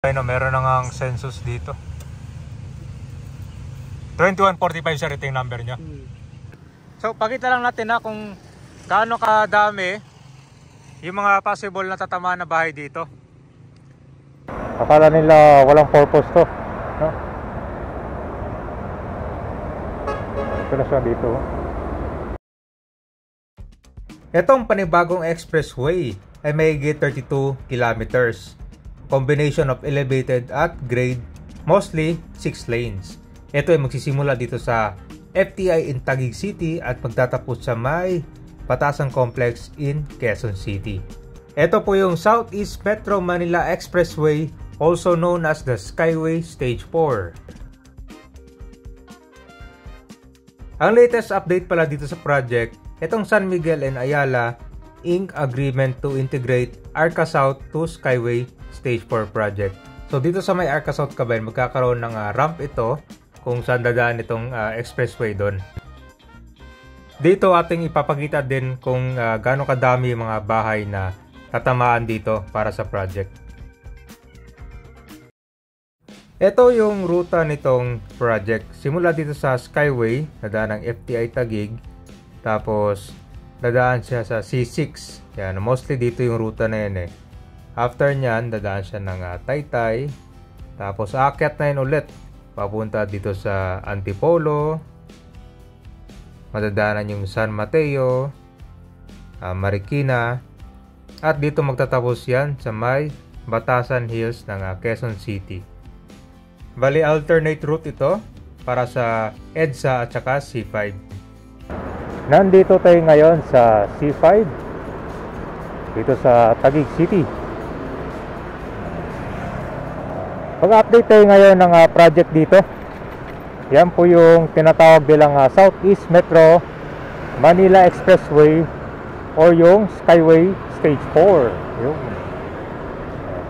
Ayun, meron na ngang census dito. 2145 sir, ito yung number nyo. So, pakita lang natin na kung gaano kadami yung mga possible na tatamaan na bahay dito. Akala nila walang purpose to, no? Ito na siya dito. Itong panibagong expressway ay may 32 kilometers. Combination of elevated at grade, mostly 6 lanes. Ito ay magsisimula dito sa FTI in Taguig City at magtatapos sa may Batasan Complex in Quezon City. Ito po yung Southeast Metro Manila Expressway, also known as the Skyway Stage 4. Ang latest update pala dito sa project, itong San Miguel and Ayala Inc. agreement to integrate Arca South to Skyway Stage 4 project. So dito sa may Arca South Kabayan, magkakaroon ng ramp ito kung saan dadaan itong expressway doon. Dito ating ipapakita din kung gaano kadami yung mga bahay na tatamaan dito para sa project. Ito yung ruta nitong project. Simula dito sa Skyway, dadaan ng FTI Taguig, tapos dadaan siya sa C6. Yan, mostly dito yung ruta na yan eh. After nyan, dadaan siya ng Taytay, tapos aakyat na yun ulit papunta dito sa Antipolo, madadaanan yung San Mateo, Marikina, at dito magtatapos yan sa may Batasan Hills ng Quezon City. Bali alternate route ito para sa EDSA at saka C5. Nandito tayo ngayon sa C5 dito sa Taguig City. Mag-update tayo ngayon ng project dito. Yan po yung tinatawag bilang Southeast Metro Manila Expressway or yung Skyway Stage 4. Yun.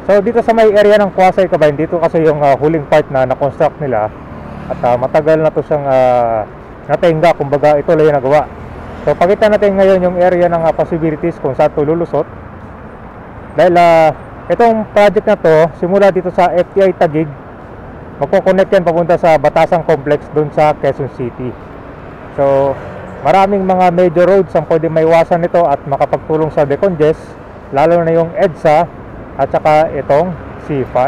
So dito sa may area ng Kwasay Kabayan, dito kasi yung huling part na na-construct nila at matagal na to siyang natenga, kumbaga ito lang yung nagawa. So pakita natin ngayon yung area ng possibilities kung saan ito lulusot. Dahil itong project na to, simula dito sa FTI Taguig, magkoconnect yan papunta sa Batasan Complex dun sa Quezon City. So maraming mga major roads ang pwede maiwasan nito at makapagtulong sa decongest, lalo na yung EDSA at saka itong C5.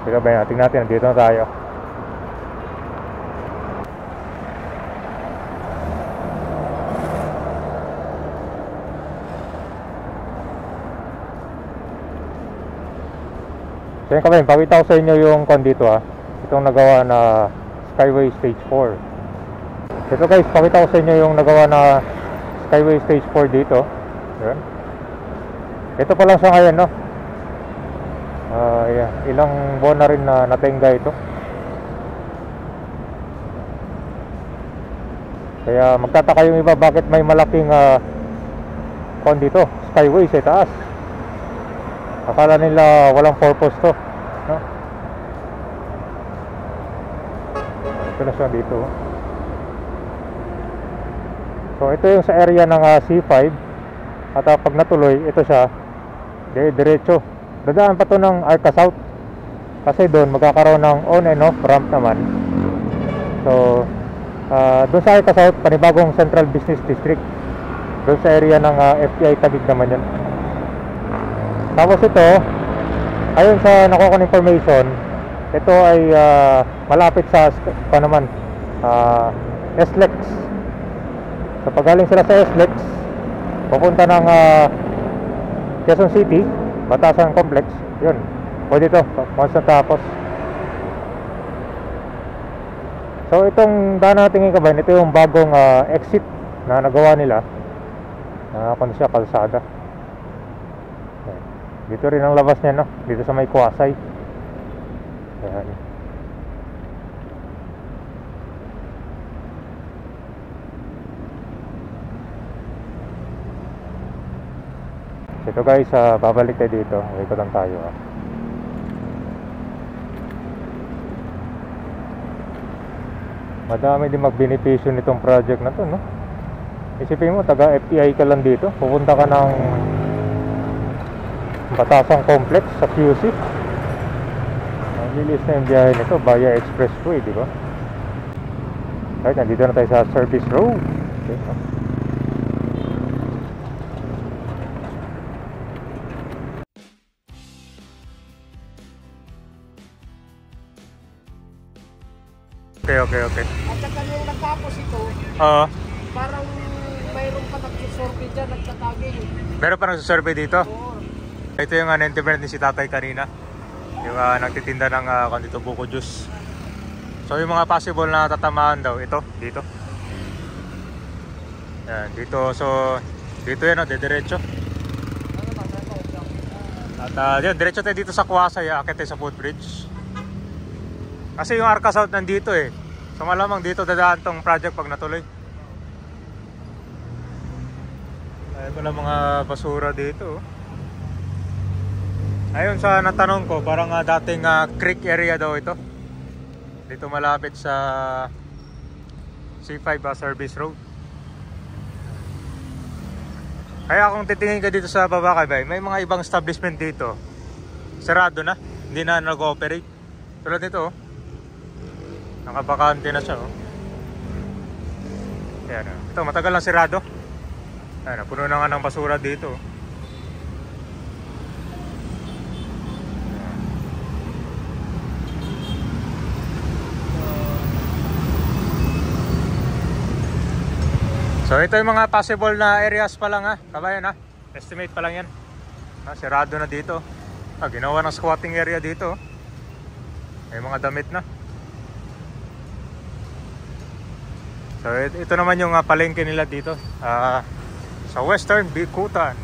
Sige ba natin natin, dito na tayo. So yun kami, pakita ko sa inyo yung dito itong nagawa na Skyway Stage 4. Ito guys, pakita ko sa inyo yung nagawa na Skyway Stage 4 dito. Yan. Ito pa lang siya ngayon, no? Yeah. Ilang buwan na rin na natenga ito. Kaya magtataka yung iba bakit may malaking dito, Skyway sa taas. Akala nila walang purpose to, no? Ito na siya dito. So ito yung sa area ng C5. At pag natuloy, ito siya diretso. Dadaan pa to ng Arca South, kasi doon magkakaroon ng on and off ramp naman. So doon sa Arca South, panibagong Central Business District. Doon sa area ng FTI Taguig naman yan. Tapos ito, ayon sa nakuha kong information, ito ay malapit sa SLEX. So pag galing sila sa SLEX, pupunta ng Quezon City, Batasan Complex, yun, pwede ito once natapos. So itong daan natin ngayon kabayan, ito yung bagong exit na nagawa nila na siya kalsada. Dito rin ang labas niya, no? Dito sa may Kwasay. Ayan. Ito guys, babalik tayo dito. Ikutan tayo. Madami din magbenepisyo nitong project na to, no? Isipin mo, taga FTI ka lang dito, pupunta ka ng Batasang Complex sa QC. Lilis na yung biyahe nito via expressway, di ba? Right, nandito na tayo sa service road. Okay, no? Okay. At saka nung nagtapos ito, Oo. parang mayroon pa nagsusurvey dyan, nagtataging. Meron pa nagsusurvey dito? Oo. Ito yung internet ni si tatay kanina. Yung nagtitinda ng dito, buko juice. So yung mga possible na tatamaan daw, ito, dito. Yan, dito. So, dito yan, diretso. At yan, diretso tayo dito sa Kuwasay, akit tayo sa footbridge. Kasi yung Arca South nandito eh. So malamang dito dadaan tong project pag natuloy. Ay, wala mga basura dito. Ayun sa natanong ko, parang dating creek area daw ito. Dito malapit sa C5 service road. Kaya kung titingin ka dito sa baba kay may mga ibang establishment dito. Sarado na, hindi na nag-ooperate. Tulad nito oh. Nakabakante na siya oh. Ayan, ito matagal lang sirado. Ayan, puno na nga ng basura dito. So ito yung mga possible na areas pa lang ha, kabayan ha. Estimate pa lang yan. Sirado na dito. Ginawa ng squatting area dito. May mga damit na. So ito naman yung palengke nila dito sa Western Bicutan.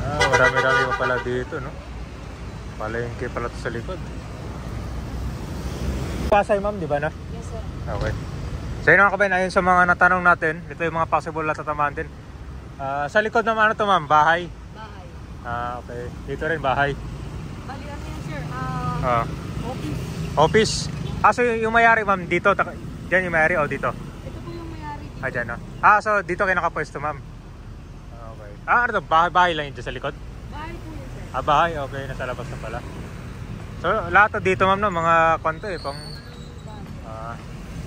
Marami-rami pa pala dito no. Palengke pala to sa likod. Pasay ma'am, di ba na? Yes sir. Okay. So yun mga kabayan, ayun sa mga natanong natin, ito yung mga possible na tatamaan din. Sa likod naman ano to ma'am? Bahay? Bahay. Okay. Dito rin bahay. Bali ano yan sir? Office. Office. So yung may-ari ma'am dito, diyan yung may-ari o dito? Ito po yung may-ari. Dyan no? So dito kayo nakapwesto ma'am? Okay. Ano to? Bahay lang yun dyan sa likod? Bahay po yun sir. Bahay? Okay, nasa labas na pala. So lahat to dito ma'am no? Mga kwanto eh, pang...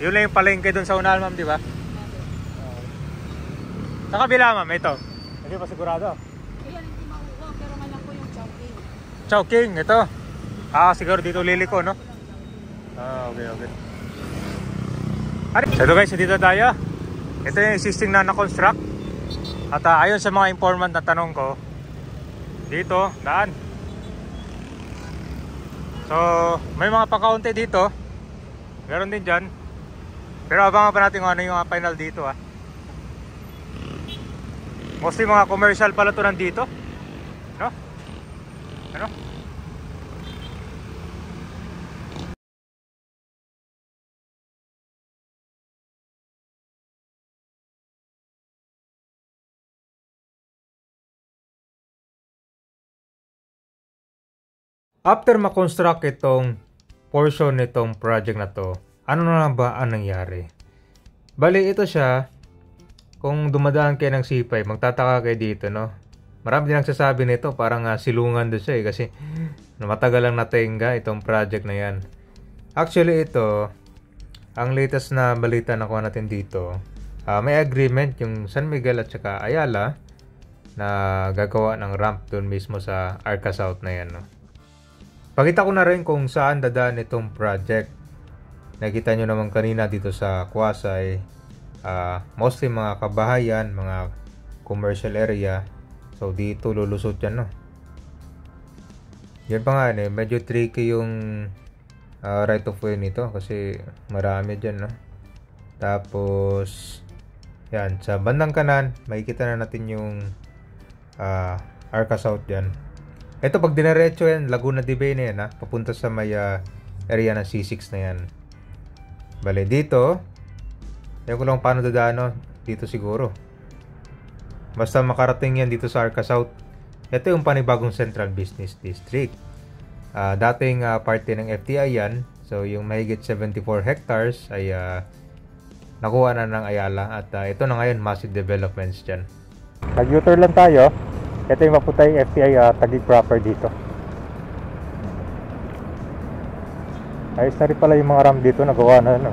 yun lang yung palengke dun sa unahan ma'am, di ba? Sa kabila ma'am, ito. Hindi pa sigurado. Ayan, hindi makuha, pero malang po yung Chowking. Chowking, ito. Siguro dito liliko, no? Okay. So ito guys, dito tayo. Ito yung existing na na-construct. At ayon sa mga informant na tanong ko, dito, daan. So, may mga pakaunti dito. Meron din dyan. Pero abangan pa natin kung ano yung final dito ha. Mostly mga commercial pala to nandito. No? Ano? After ma-construct itong portion nitong project na to, ano na ba ang nangyari? Bali ito siya, kung dumadaan kayo ng C5, magtataka kayo dito, no? Marami din nagsasabi nito, parang silungan doon siya eh, kasi matagal lang natingga itong project na yan. Actually ito, ang latest na balita na kuha natin dito, may agreement yung San Miguel at saka Ayala na gagawa ng ramp doon mismo sa Arca South na yan, no? Pakita ko na rin kung saan dadaan itong project. Nakita nyo naman kanina dito sa Kuwasay, mostly mga kabahayan, mga commercial area. So dito lulusot yan, no? Yan pa nga, medyo tricky yung right of way nito kasi marami dyan, no? Tapos yan, sa bandang kanan makikita na natin yung Arca South yan. Ito pag dinaretso yan, Laguna de Bay na yan, papunta sa may area ng C6 na yan. Bale dito, yan ko lang paano dadaan, dito siguro. Basta makarating yan dito sa Arca South. Ito yung panibagong Central Business District. Dating parte ng FTI yan. So yung mahigit 74 hectares ay nakuha na ng Ayala at ito na ngayon massive developments dyan. Nag-U-turn lang tayo. Ito yung maputay FTI Taguig proper dito. Ayos na rin pala yung mga ram dito, nagawa na ano.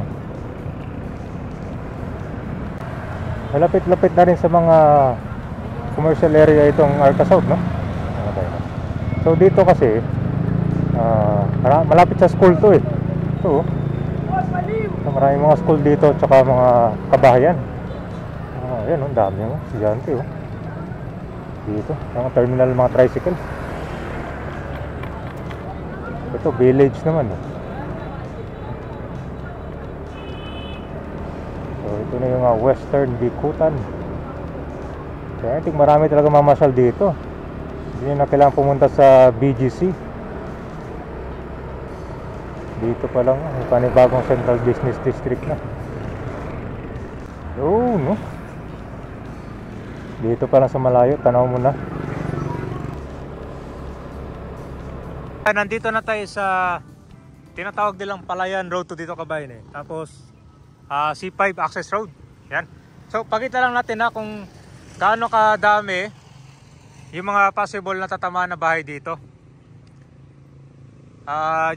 Malapit-lapit na rin sa mga commercial area itong Arca South, no? So dito kasi malapit sa school to eh. So maraming mga school dito tsaka mga kabahayan. Ayan, ang dami mo, estudyante oh. Dito, mga terminal, mga tricycle. Ito, village naman oh. So ito na yung Western Bikutan. Kaya I think marami talaga mamasyal dito. Hindi na kailangan pumunta sa BGC. Dito pa lang, may panibagong Central Business District na. Oh, no? Dito pa lang sa malayo, tanaw mo na. Nandito na tayo sa tinatawag nilang Palayan Road to dito kabayan eh. Tapos C5 access road. Yan. So pakita lang natin na kung gaano kadami yung mga possible na tatamaan na bahay dito.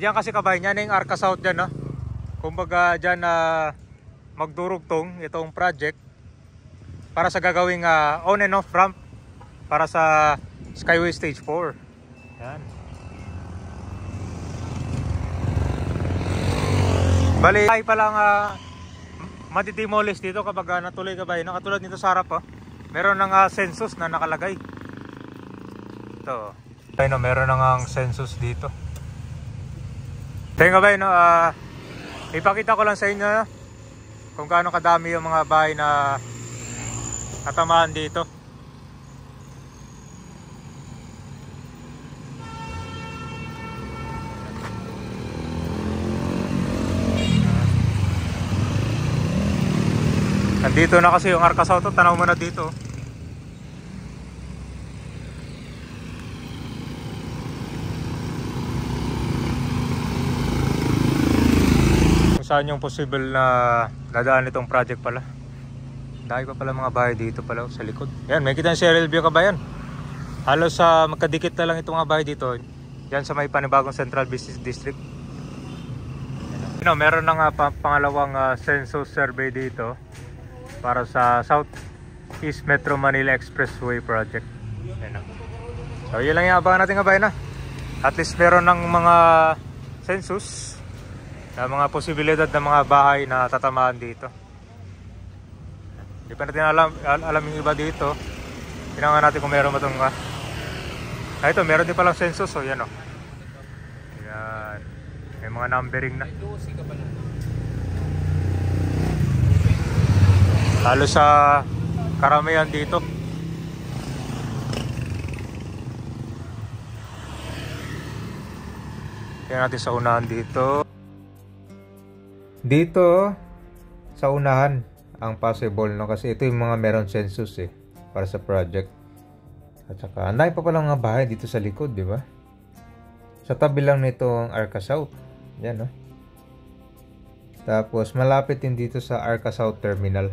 Diyan kasi kabayan, yan yung Arca South dyan, no? Kumbaga dyan magdurugtong itong project para sa gagawing on and off ramp para sa Skyway Stage 4. Yan. Bali, ay palang madidemolish dito kapag natuloy kabayan. Katulad nito sa harap, meron ng census na nakalagay. Ito. Ayun, meron ng census dito. Tingnan ba yun, ipakita ko lang sa inyo kung gaano kadami yung mga bahay na natamaan dito. Nandito na kasi yung Arca South, tanaw mo na dito. Saan yung possible na dadaan itong project pala. Dahil pa pala mga bahay dito pala sa likod. Yan, may kita yung serial view kabayan. Halos magkadikit na lang itong mga bahay dito. Yan sa may panibagong Central Business District. Meron na nga pangalawang census survey dito para sa South East Metro Manila Expressway Project. Yan. So yun lang yung abangan natin kabayan na. At least meron ng mga census na mga posibilidad ng mga bahay na tatamaan dito. Hindi pa natin alam yung iba dito. Tingnan natin kung meron ba itong ito, meron din palang census. So yan o. Yan. May mga numbering na. Lalo sa karamihan dito. Tingnan natin sa unahan dito. Dito sa unahan ang possible, no, kasi ito yung mga meron census para sa project. At saka anday pa palang mga bahay dito sa likod, di ba? Sa tabi lang nito ang Arca South. Yan, no. Tapos malapit din dito sa Arca South Terminal.